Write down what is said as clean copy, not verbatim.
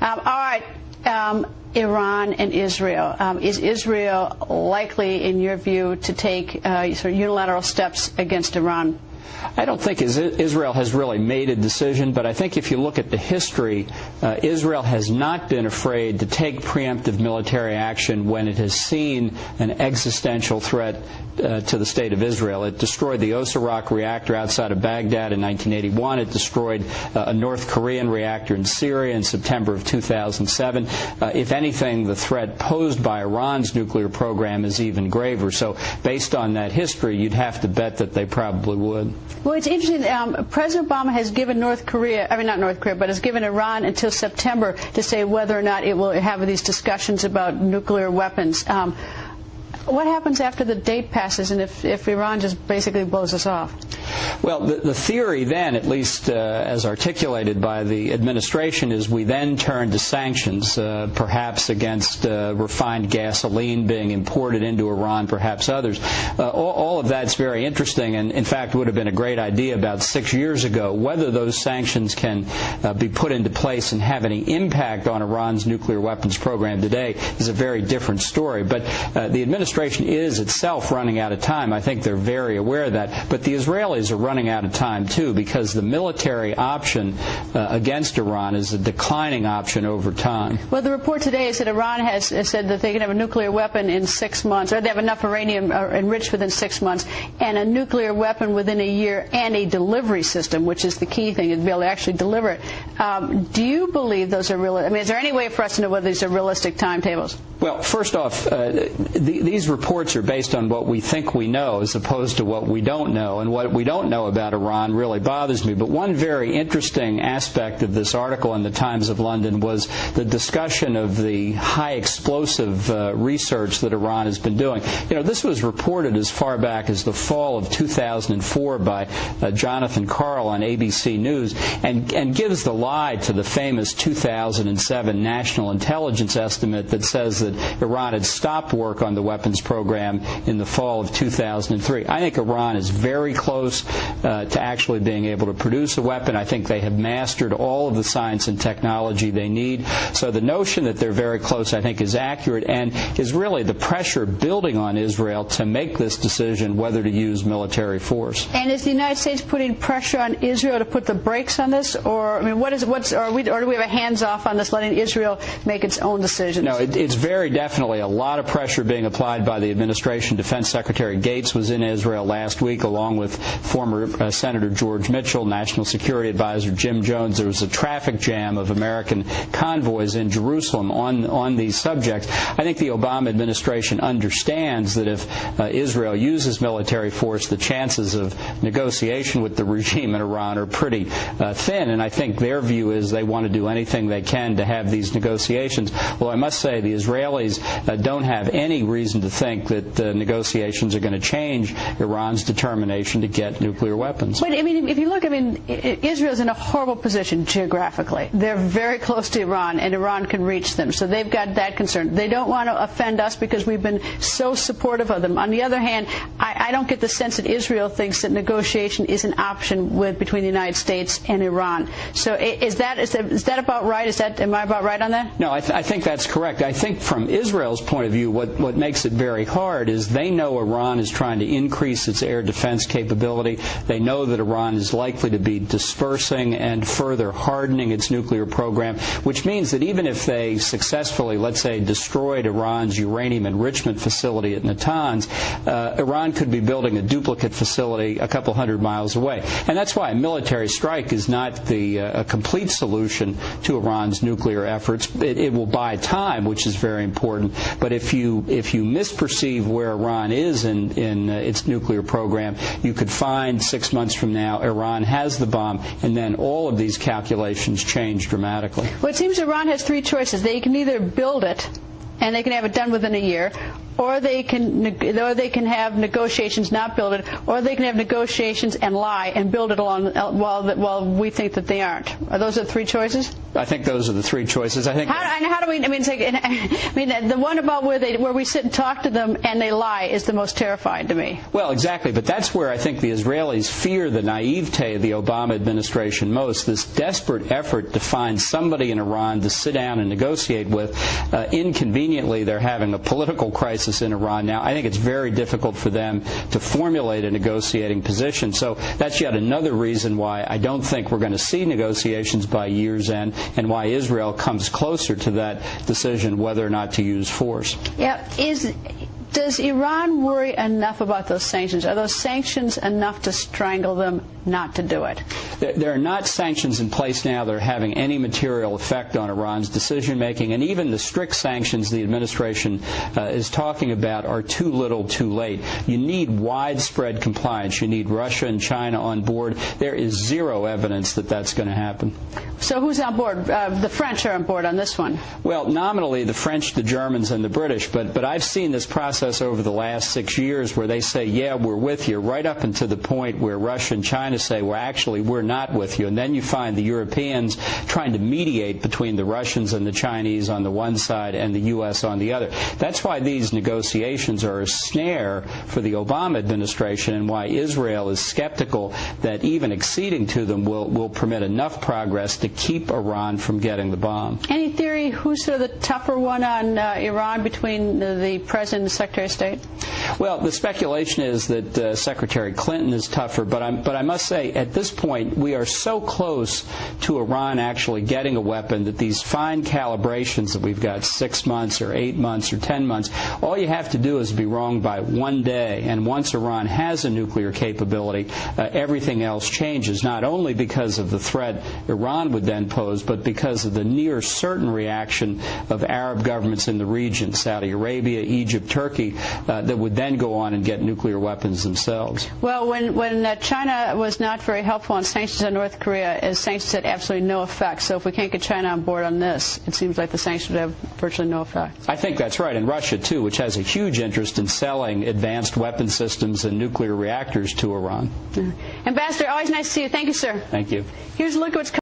All right. Iran and Israel. Is Israel likely, in your view, to take sort of unilateral steps against Iran? I don't think Israel has really made a decision, but I think if you look at the history, Israel has not been afraid to take preemptive military action when it has seen an existential threat to the state of Israel. It destroyed the Osirak reactor outside of Baghdad in 1981. It destroyed a North Korean reactor in Syria in September of 2007. If anything, the threat posed by Iran's nuclear program is even graver. So based on that history, you'd have to bet that they probably would. Well, it's interesting. President Obama has given not North Korea, but has given Iran until September to say whether or not it will have these discussions about nuclear weapons. What happens after the date passes and if Iran just basically blows us off? Well, the theory then, at least as articulated by the administration, is we then turn to sanctions, perhaps against refined gasoline being imported into Iran, perhaps others. All of that's very interesting and, in fact, would have been a great idea about 6 years ago. Whether those sanctions can be put into place and have any impact on Iran's nuclear weapons program today is a very different story. But the administration is itself running out of time. I think they're very aware of that. But the Israelis are running out of time, too, because the military option against Iran is a declining option over time. Well, the report today is that Iran has said that they can have a nuclear weapon in 6 months, or they have enough uranium enriched within 6 months, and a nuclear weapon within a year, and a delivery system, which is the key thing, to be able to actually deliver it. Do you believe those are real? I mean, is there any way for us to know whether these are realistic timetables? Well, first off, these reports are based on what we think we know as opposed to what we don't know, and what we don't know about Iran really bothers me. But one very interesting aspect of this article in the Times of London was the discussion of the high explosive research that Iran has been doing. You know, this was reported as far back as the fall of 2004 by Jonathan Karl on ABC News, and gives the lie to the famous 2007 National Intelligence Estimate that says that Iran had stopped work on the weapons program in the fall of 2003. I think Iran is very close to actually being able to produce a weapon. I think they have mastered all of the science and technology they need. So the notion that they're very close, I think, is accurate and is really the pressure building on Israel to make this decision whether to use military force. And is the United States putting pressure on Israel to put the brakes on this, or I mean, or do we have a hands-off on this, letting Israel make its own decisions? No, it's very definitely a lot of pressure being applied by the administration. Defense Secretary Gates was in Israel last week, along with former Senator George Mitchell, National Security Advisor Jim Jones. There was a traffic jam of American convoys in Jerusalem on these subjects. I think the Obama administration understands that if Israel uses military force, the chances of negotiation with the regime in Iran are pretty thin, and I think their view is they want to do anything they can to have these negotiations. Well, I must say the Israelis don't have any reason to think that negotiations are going to change Iran's determination to get nuclear weapons. But I mean, if you look, I mean, Israel's in a horrible position geographically. They're very close to Iran, and Iran can reach them. So they've got that concern. They don't want to offend us because we've been so supportive of them. On the other hand, I don't get the sense that Israel thinks that negotiation is an option between the United States and Iran. So is that about right? Am I about right on that? No, I think that's correct. I think from Israel's point of view, what makes it very hard is they know Iran is trying to increase its air defense capability. They know that Iran is likely to be dispersing and further hardening its nuclear program, which means that even if they successfully, let's say, destroyed Iran's uranium enrichment facility at Natanz, Iran could be building a duplicate facility a couple hundred miles away. And that's why a military strike is not a complete solution to Iran's nuclear efforts. It will buy time, which is very important. But if you misperceive where Iran is in its nuclear program, you could find 6 months from now Iran has the bomb, and then all of these calculations change dramatically. Well, it seems Iran has three choices. They can either build it, and they can have it done within a year, or they can have negotiations, not build it, or they can have negotiations and lie and build it along while we think that they aren't. Are those the three choices? I think those are the three choices. I think. How do we? I mean, the one about where we sit and talk to them and they lie is the most terrifying to me. Well, exactly, but that's where I think the Israelis fear the naivete of the Obama administration most. This desperate effort to find somebody in Iran to sit down and negotiate with. Inconveniently, they're having a political crisis in Iran now. I think it's very difficult for them to formulate a negotiating position. So that's yet another reason why I don't think we're going to see negotiations by year's end, and why Israel comes closer to that decision whether or not to use force. Yeah. Does Iran worry enough about those sanctions? Are those sanctions enough to strangle them not to do it? There are not sanctions in place now that are having any material effect on Iran's decision-making, and even the strict sanctions the administration is talking about are too little, too late. You need widespread compliance. You need Russia and China on board. There is zero evidence that that's going to happen. So who's on board? The French are on board on this one. Well, nominally the French, the Germans, and the British, but I've seen this process over the last 6 years where they say, yeah, we're with you, right up until the point where Russia and China say, well, actually, we're not with you. And then you find the Europeans trying to mediate between the Russians and the Chinese on the one side and the U.S. on the other. That's why these negotiations are a snare for the Obama administration, and why Israel is skeptical that even acceding to them will permit enough progress to keep Iran from getting the bomb. Any theory who's sort of the tougher one on Iran between the President and the Secretary of State? Well, the speculation is that Secretary Clinton is tougher, but I must say, at this point, we are so close to Iran actually getting a weapon that these fine calibrations that we've got 6 months or 8 months or 10 months, all you have to do is be wrong by one day, and once Iran has a nuclear capability, everything else changes, not only because of the threat Iran would then pose, but because of the near certain reaction of Arab governments in the region, Saudi Arabia, Egypt, Turkey, that would then go on and get nuclear weapons themselves. Well, when China was not very helpful on sanctions on North Korea, sanctions had absolutely no effect. So if we can't get China on board on this, it seems like the sanctions would have virtually no effect. I think that's right. And Russia, too, which has a huge interest in selling advanced weapon systems and nuclear reactors to Iran. Ambassador, always nice to see you. Thank you, sir. Thank you. Here's a look at what's